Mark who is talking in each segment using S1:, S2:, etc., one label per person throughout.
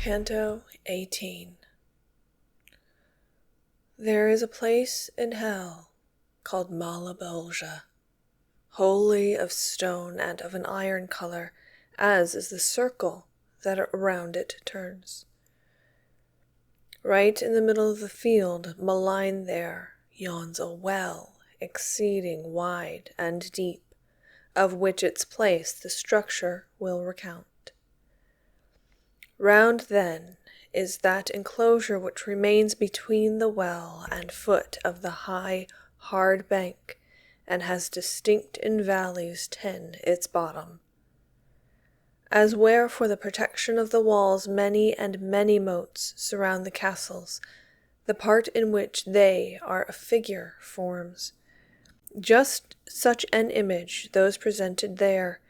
S1: Canto 18. There is a place in hell called malebolge, wholly of stone and of an iron color, as is the circle that around it turns. Right in the middle of the field, malign there, yawns a well exceeding wide and deep, of which its place the structure will recount. Round then is that enclosure which remains between the well and foot of the high, hard bank, and has distinct in valleys 10 its bottom. As where for the protection of the walls many and many moats surround the castles, the part in which they are a figure forms, just such an image those presented there.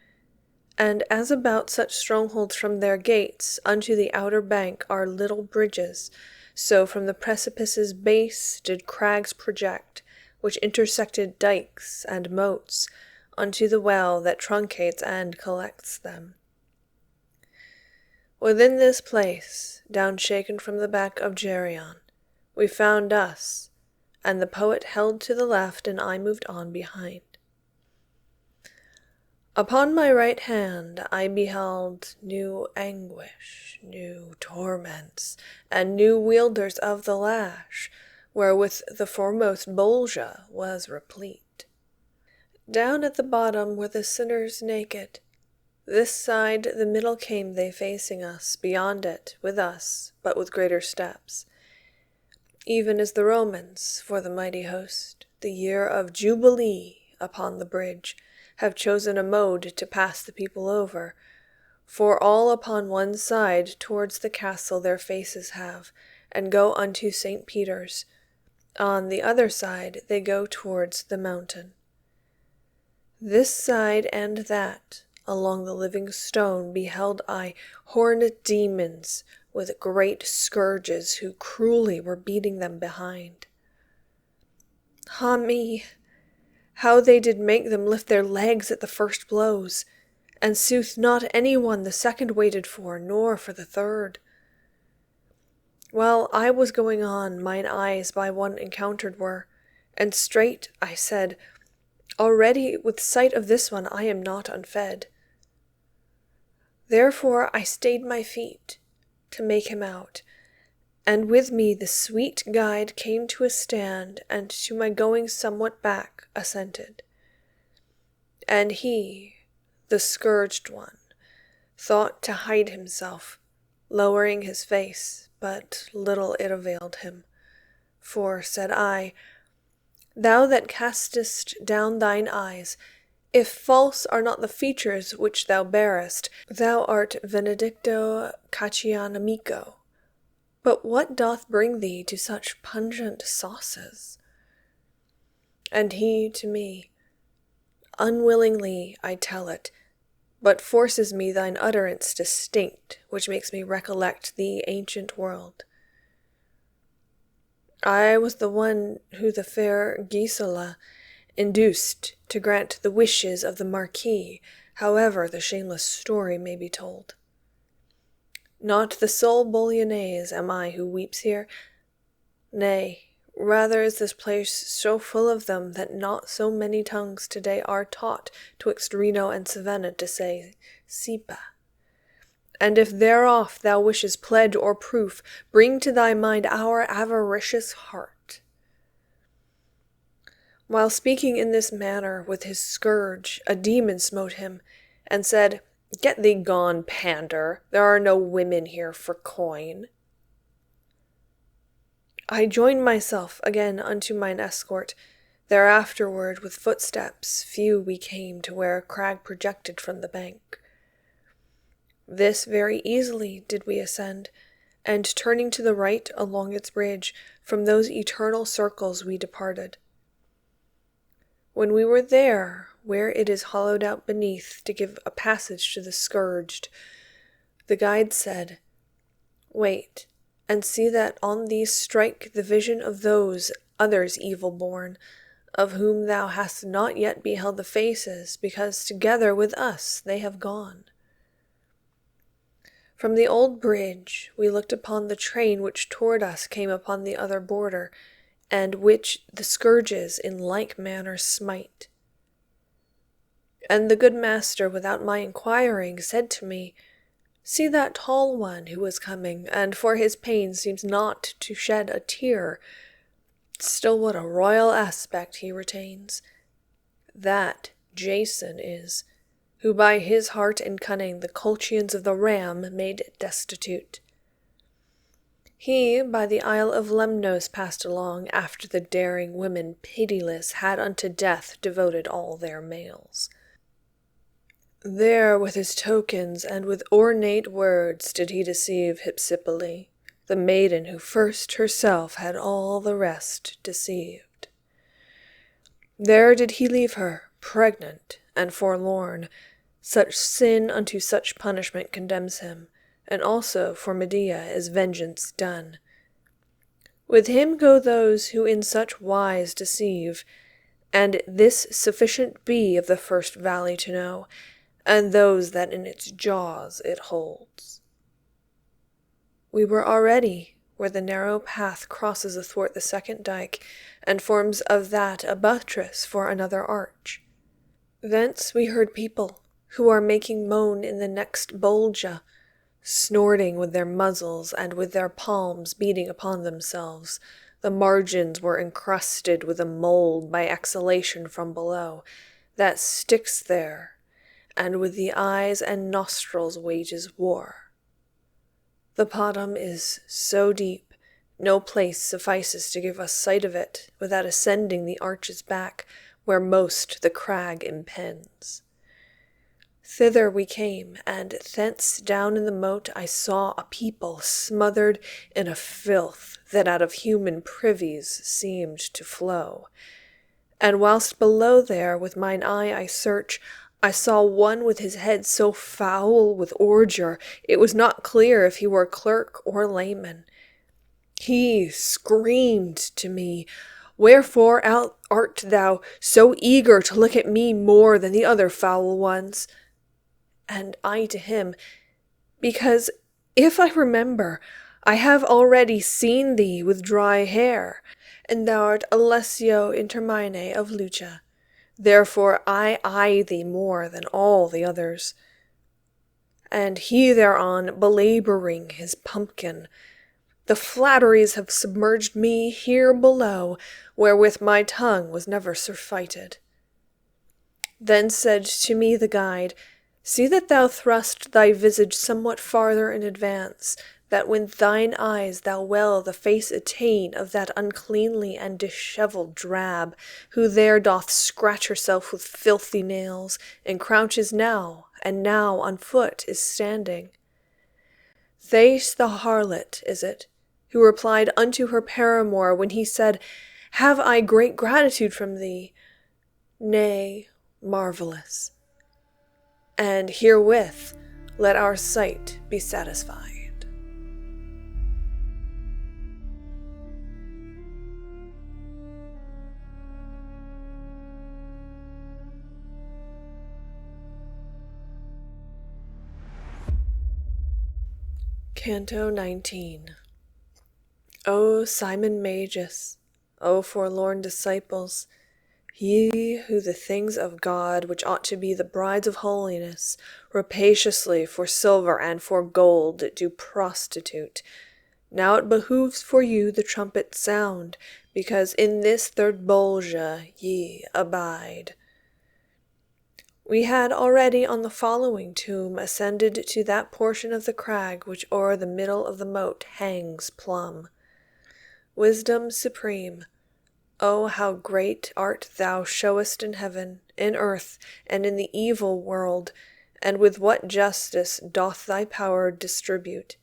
S1: And as about such strongholds from their gates unto the outer bank are little bridges, so from the precipice's base did crags project, which intersected dikes and moats, unto the well that truncates and collects them. Within this place, down shaken from the back of Geryon, we found us, and the poet held to the left and I moved on behind. Upon my right hand I beheld new anguish, new torments, and new wielders of the lash, wherewith the foremost bolge was replete. Down at the bottom were the sinners naked. This side the middle came they facing us, beyond it with us, but with greater steps. Even as the Romans, for the mighty host, the year of Jubilee upon the bridge, have chosen a mode to pass the people over, for all upon one side towards the castle their faces have, and go unto St. Peter's. On the other side they go towards the mountain. This side and that, along the living stone, beheld I horned demons with great scourges, who cruelly were beating them behind. Ah me! How they did make them lift their legs at the first blows, and sooth not any one the second waited for, nor for the third. While I was going on, mine eyes by one encountered were, and straight I said, already with sight of this one I am not unfed. Therefore I stayed my feet to make him out, and with me the sweet guide came to a stand, and to my going somewhat back assented. And he, the scourged one, thought to hide himself, lowering his face, but little it availed him. For, said I, thou that castest down thine eyes, if false are not the features which thou bearest, thou art Benedicto Caccianamico. But what doth bring thee to such pungent sauces? And he to me, unwillingly I tell it, but forces me thine utterance distinct, which makes me recollect the ancient world. I was the one who the fair Gisela induced to grant the wishes of the Marquis, however the shameless story may be told. Not the sole Bolognese am I who weeps here. Nay, rather is this place so full of them that not so many tongues today are taught twixt Reno and Savannah to say Sipa. And if thereof thou wishes pledge or proof, bring to thy mind our avaricious heart. While speaking in this manner with his scourge, a demon smote him, and said, Get thee gone, pander, there are no women here for coin. I joined myself again unto mine escort. Thereafterward with footsteps few we came to where a crag projected from the bank. This very easily did we ascend, and turning to the right along its bridge, from those eternal circles we departed. When we were there, where it is hollowed out beneath to give a passage to the scourged, the guide said, Wait, and see that on these strike the vision of those others evil born, of whom thou hast not yet beheld the faces, because together with us they have gone. From the old bridge we looked upon the train which toward us came upon the other border, and which the scourges in like manner smite. And the good master, without my inquiring, said to me, See that tall one who is coming, and for his pain seems not to shed a tear. Still what a royal aspect he retains. That Jason is, who by his heart and cunning the Colchians of the Ram made destitute. He by the Isle of Lemnos passed along, after the daring women pitiless had unto death devoted all their males. There with his tokens and with ornate words did he deceive Hypsipyle, the maiden who first herself had all the rest deceived. There did he leave her, pregnant and forlorn. Such sin unto such punishment condemns him, and also for Medea is vengeance done. With him go those who in such wise deceive, and this sufficient be of the first valley to know, and those that in its jaws it holds. We were already where the narrow path crosses athwart the second dike, and forms of that a buttress for another arch. Thence we heard people, who are making moan in the next bolge, snorting with their muzzles and with their palms beating upon themselves. The margins were encrusted with a mold by exhalation from below, that sticks there, and with the eyes and nostrils wages war. The bottom is so deep, no place suffices to give us sight of it without ascending the arch's back, where most the crag impends. Thither we came, and thence down in the moat I saw a people smothered in a filth that out of human privies seemed to flow. And whilst below there with mine eye I search, I saw one with his head so foul with ordure, it was not clear if he were clerk or layman. He screamed to me, Wherefore art thou so eager to look at me more than the other foul ones? And I to him, Because, if I remember, I have already seen thee with dry hair, and thou art Alessio Intermine of Luca. Therefore I eye thee more than all the others. And he thereon belabouring his pumpkin, The flatteries have submerged me here below, wherewith my tongue was never surfeited. Then said to me the guide, See that thou thrust thy visage somewhat farther in advance, that when thine eyes thou well the face attain of that uncleanly and dishevelled drab, who there doth scratch herself with filthy nails, and crouches now, and now on foot is standing. Thais the harlot, is it, who replied unto her paramour when he said, Have I great gratitude from thee? Nay, marvellous. And herewith let our sight be satisfied. Canto 19. O Simon Magus, O forlorn disciples, ye who the things of God, which ought to be the brides of holiness, rapaciously for silver and for gold do prostitute, now it behooves for you the trumpet sound, because in this third bolge ye abide. We had already on the following tomb ascended to that portion of the crag which o'er the middle of the moat hangs plumb. Wisdom supreme, O how great art thou showest in heaven, in earth, and in the evil world, and with what justice doth thy power distribute.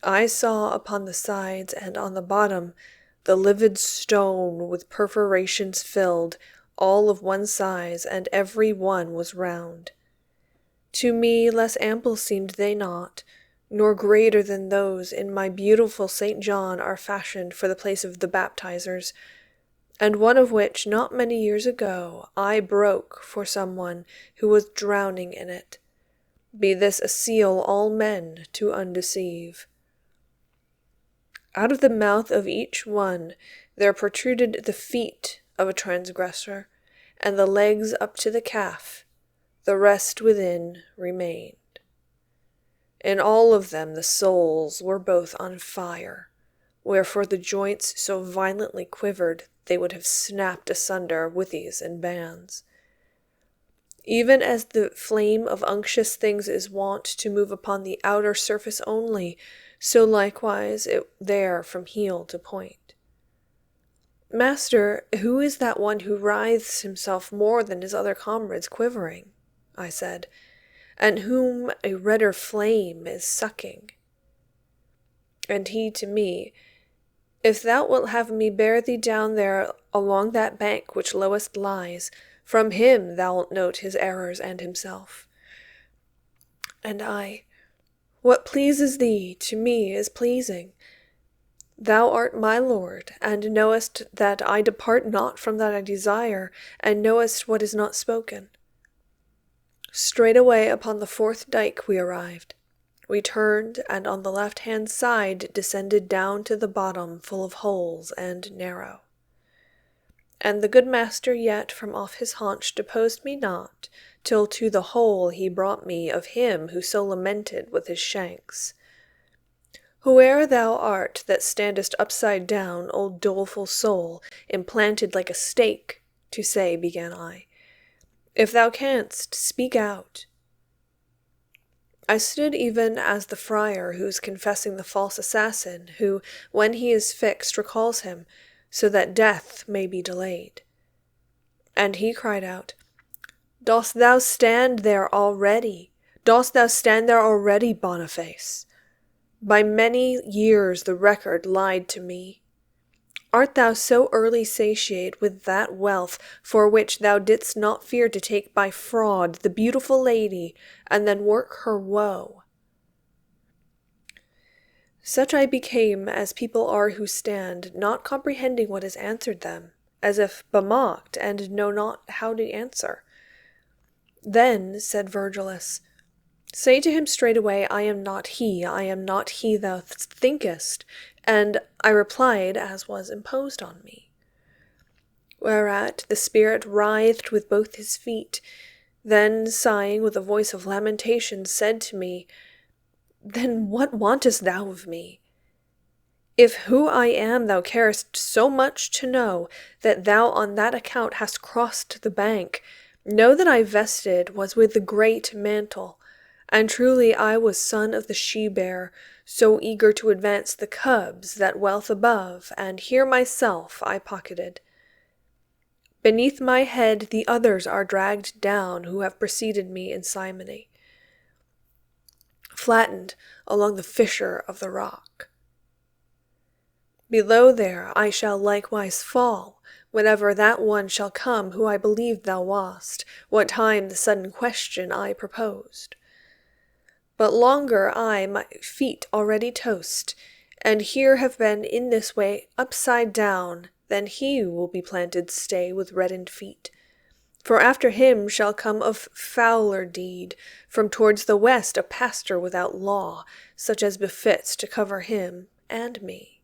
S1: I saw upon the sides and on the bottom the livid stone with perforations filled, all of one size, and every one was round. To me less ample seemed they not, nor greater than those in my beautiful St. John are fashioned for the place of the baptizers, and one of which not many years ago I broke for some one who was drowning in it. Be this a seal all men to undeceive. Out of the mouth of each one there protruded the feet of a transgressor, and the legs up to the calf, the rest within remained. In all of them the souls were both on fire, wherefore the joints so violently quivered they would have snapped asunder withies and bands. Even as the flame of unctuous things is wont to move upon the outer surface only, so likewise it there from heel to point. Master, who is that one who writhes himself more than his other comrades quivering? I said, and whom a redder flame is sucking. And he to me, if thou wilt have me bear thee down there along that bank which lowest lies, from him thou wilt note his errors and himself. And I, what pleases thee to me is pleasing. Thou art my lord, and knowest that I depart not from that I desire, and knowest what is not spoken. Straightway upon the fourth dyke we arrived. We turned, and on the left-hand side descended down to the bottom full of holes and narrow. And the good master yet from off his haunch deposed me not, till to the hole he brought me of him who so lamented with his shanks. Whoe'er thou art that standest upside down, old doleful soul, implanted like a stake, to say, began I, if thou canst, speak out. I stood even as the friar who is confessing the false assassin, who, when he is fixed, recalls him, so that death may be delayed. And he cried out, Dost thou stand there already? Dost thou stand there already, Boniface? By many years the record lied to me. Art thou so early satiate with that wealth for which thou didst not fear to take by fraud the beautiful lady, and then work her woe? Such I became as people are who stand, not comprehending what is answered them, as if bemocked, and know not how to answer. Then said Virgilius, Say to him straightway, I am not he thou thinkest. And I replied as was imposed on me. Whereat the spirit writhed with both his feet, then sighing with a voice of lamentation said to me, Then what wantest thou of me? If who I am thou carest so much to know, that thou on that account hast crossed the bank, know that I vested was with the great mantle, and truly I was son of the she-bear, so eager to advance the cubs that wealth above, and here myself I pocketed. Beneath my head the others are dragged down who have preceded me in Simony, flattened along the fissure of the rock. Below there I shall likewise fall, whenever that one shall come who I believed thou wast, what time the sudden question I proposed. But longer I my feet already toast, and here have been in this way upside down, then he will be planted stay with reddened feet. For after him shall come of fouler deed, from towards the west a pastor without law, such as befits to cover him and me.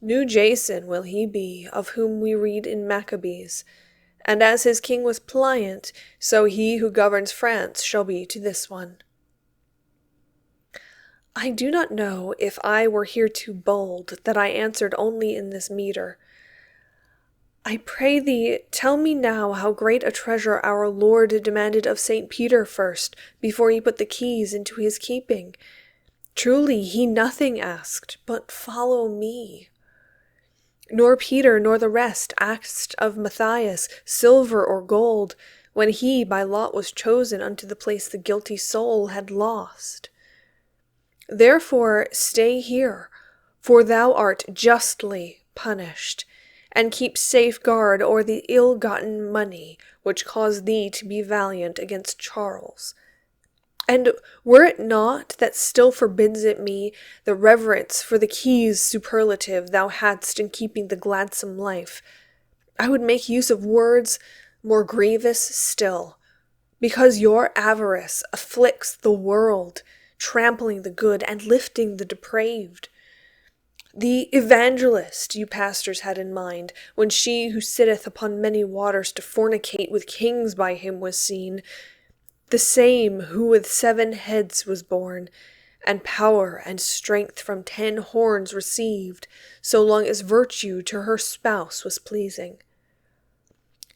S1: New Jason will he be, of whom we read in Maccabees, and as his king was pliant, so he who governs France shall be to this one. I do not know if I were here too bold, that I answered only in this metre. I pray thee, tell me now how great a treasure our Lord demanded of St. Peter first, before he put the keys into his keeping. Truly he nothing asked, but follow me. Nor Peter nor the rest asked of Matthias silver or gold, when he by lot was chosen unto the place the guilty soul had lost. Therefore stay here, for thou art justly punished, and keep safeguard o'er the ill-gotten money which caused thee to be valiant against Charles. And were it not that still forbids it me the reverence for the keys superlative thou hadst in keeping the gladsome life, I would make use of words more grievous still. because your avarice afflicts the world, trampling the good and lifting the depraved. The evangelist you pastors had in mind, when she who sitteth upon many waters to fornicate with kings by him was seen, the same who with 7 heads was born, and power and strength from 10 horns received, so long as virtue to her spouse was pleasing.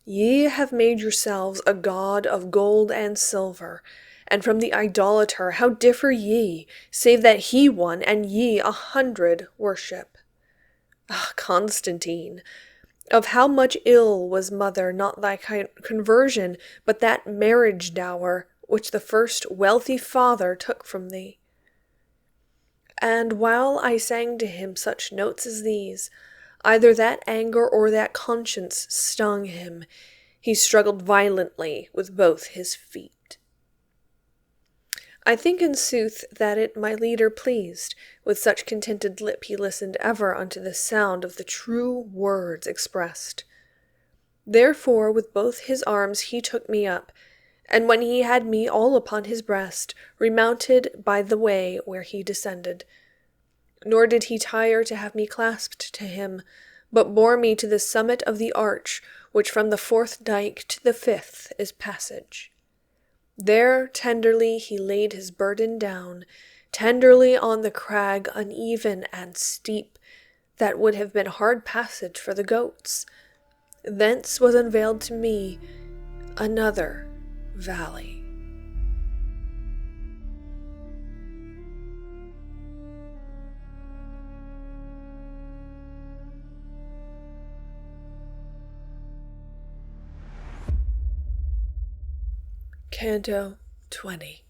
S1: Ye have made yourselves a god of gold and silver, and from the idolater how differ ye, save that he one and ye 100 worship? Ah, Constantine, of how much ill was mother not thy conversion, but that marriage dower which the first wealthy father took from thee? And while I sang to him such notes as these, either that anger or that conscience stung him. He struggled violently with both his feet. I think in sooth that it my leader pleased, with such contented lip he listened ever unto the sound of the true words expressed. Therefore with both his arms he took me up, and when he had me all upon his breast, remounted by the way where he descended. Nor did he tire to have me clasped to him, but bore me to the summit of the arch, which from the 4th dyke to the 5th is passage. There tenderly he laid his burden down, tenderly on the crag uneven and steep, that would have been hard passage for the goats. Thence was unveiled to me another valley. Canto 20.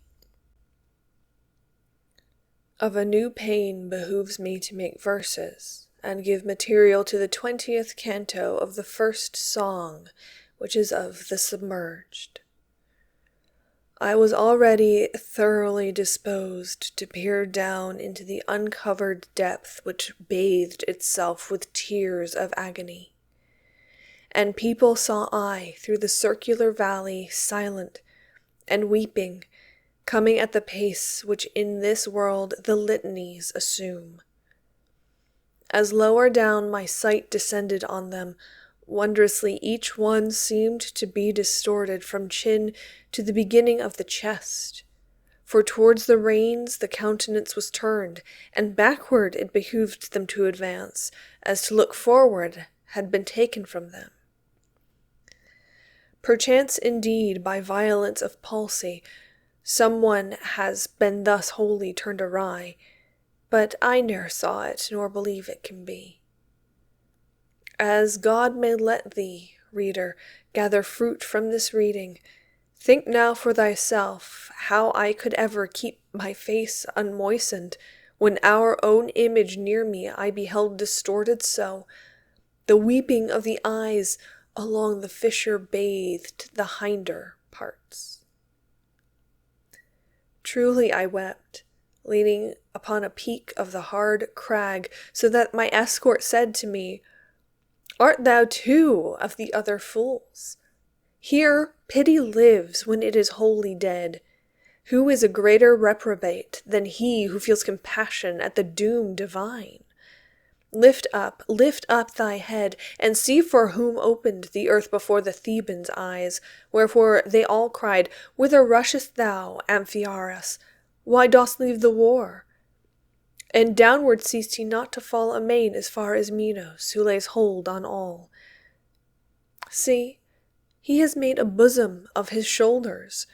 S1: Of a new pain behooves me to make verses, and give material to the 20th canto of the first song, which is of the submerged. I was already thoroughly disposed to peer down into the uncovered depth which bathed itself with tears of agony. And people saw I through the circular valley silent and weeping, coming at the pace which in this world the litanies assume. As lower down my sight descended on them, wondrously each one seemed to be distorted from chin to the beginning of the chest, for towards the reins the countenance was turned, and backward it behooved them to advance, as to look forward had been taken from them. Perchance indeed by violence of palsy some one has been thus wholly turned awry, but I ne'er saw it, nor believe it can be. As God may let thee, reader, gather fruit from this reading, think now for thyself how I could ever keep my face unmoistened, when our own image near me I beheld distorted so, the weeping of the eyes along the fissure bathed the hinder parts. Truly I wept, leaning upon a peak of the hard crag, so that my escort said to me, "Art thou too of the other fools? Here pity lives when it is wholly dead. Who is a greater reprobate than he who feels compassion at the doom divine? Lift up thy head, and see for whom opened the earth before the Thebans' eyes, wherefore they all cried, Whither rushest thou, Amphiaraus? Why dost leave the war? And downward ceased he not to fall amain as far as Minos, who lays hold on all. See, he has made a bosom of his shoulders,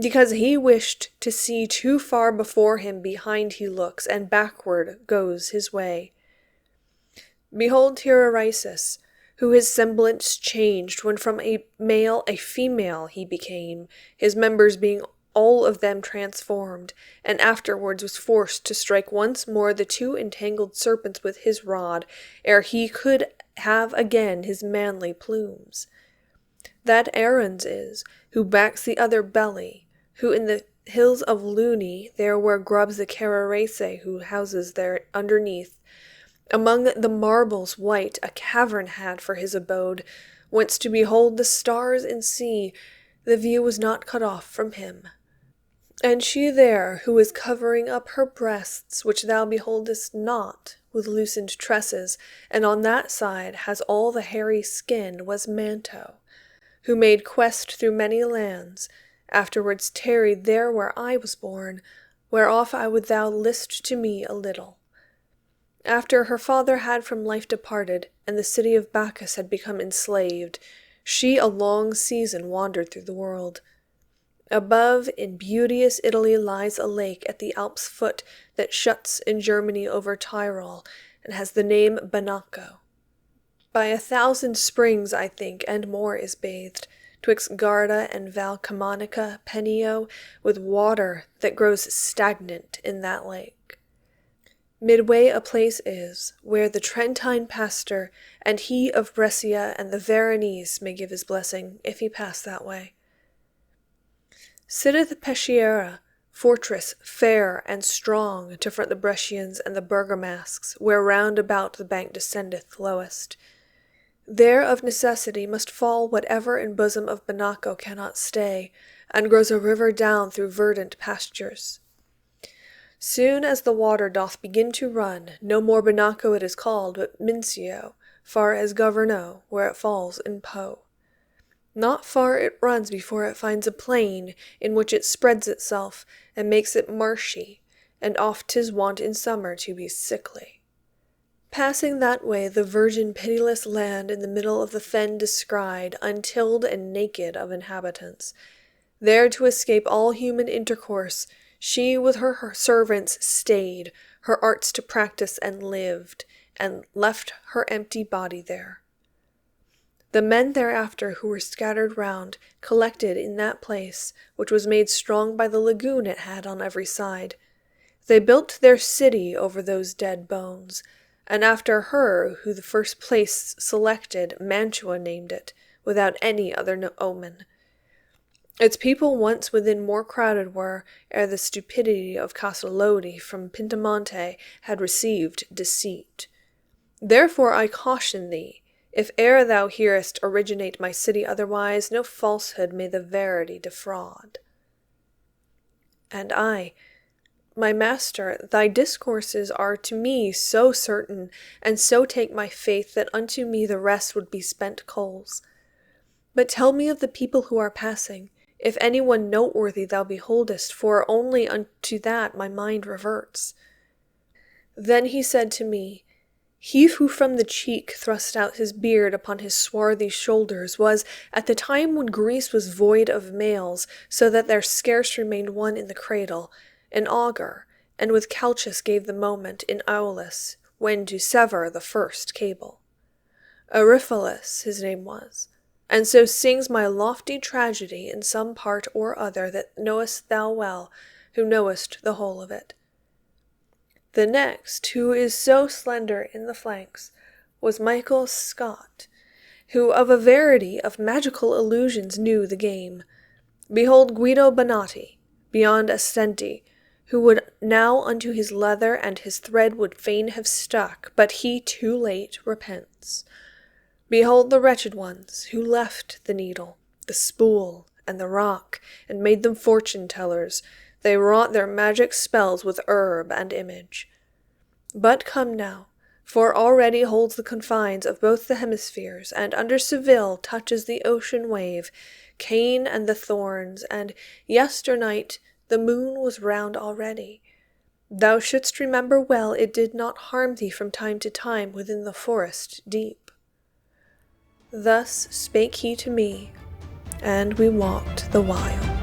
S1: because he wished to see too far before him behind he looks, and backward goes his way. Behold here Arisis, who his semblance changed when from a male a female he became, his members being all of them transformed, and afterwards was forced to strike once more the 2 entangled serpents with his rod, ere he could have again his manly plumes. That Aruns is, who backs the other belly, who in the hills of Luni, there where grubs the Cararese, who houses there underneath, among the marbles white a cavern had for his abode, whence to behold the stars and sea, the view was not cut off from him. And she there, who is covering up her breasts, which thou beholdest not, with loosened tresses, and on that side has all the hairy skin, was Manto, who made quest through many lands, afterwards tarried there where I was born, whereof I would thou list to me a little. After her father had from life departed, and the city of Bacchus had become enslaved, she a long season wandered through the world. Above, in beauteous Italy lies a lake at the Alps' foot that shuts in Germany over Tyrol, and has the name Bonacco. By 1,000 springs, I think, and more is bathed, twixt Garda and Val Camonica, Penio, with water that grows stagnant in that lake. Midway a place is, where the Trentine pastor, and he of Brescia and the Veronese may give his blessing, if he pass that way. Sitteth Peschiera, fortress fair and strong, to front the Brescians and the Bergamasques, where round about the bank descendeth lowest. There of necessity must fall whatever in bosom of Bonacco cannot stay, and grows a river down through verdant pastures. Soon as the water doth begin to run, no more Bonacco it is called, but Mincio, far as Governo, where it falls in Po. Not far it runs before it finds a plain, in which it spreads itself, and makes it marshy, and oft 'tis wont in summer to be sickly. Passing that way, the virgin pitiless land in the middle of the fen descried, untilled and naked of inhabitants. There to escape all human intercourse, she with her servants stayed, her arts to practice and lived, and left her empty body there. The men thereafter who were scattered round, collected in that place, which was made strong by the lagoon it had on every side. They built their city over those dead bones, and after her who the first place selected, Mantua named it, without any other omen. Its people once within more crowded were, ere the stupidity of Casalodi from Pintamonte had received deceit. Therefore I caution thee, if e'er thou hearest originate my city otherwise, no falsehood may the verity defraud. And I, my master, thy discourses are to me so certain, and so take my faith, that unto me the rest would be spent coals. But tell me of the people who are passing, if any one noteworthy thou beholdest, for only unto that my mind reverts. Then he said to me, he who from the cheek thrust out his beard upon his swarthy shoulders was, at the time when Greece was void of males, so that there scarce remained one in the cradle, an augur, and with Calchas gave the moment in Aulus, when to sever the first cable. Eurypylus his name was, and so sings my lofty tragedy in some part or other that knowest thou well, who knowest the whole of it. The next, who is so slender in the flanks, was Michael Scott, who of a verity of magical illusions knew the game. Behold Guido Bonatti, beyond Ascenti, who would now unto his leather and his thread would fain have stuck, but he too late repents. Behold the wretched ones, who left the needle, the spool, and the rock, and made them fortune-tellers. They wrought their magic spells with herb and image. But come now, for already holds the confines of both the hemispheres, and under Seville touches the ocean wave, Cain and the thorns, and yesternight the moon was round already. Thou shouldst remember well it did not harm thee from time to time within the forest deep. Thus spake he to me, and we walked the while.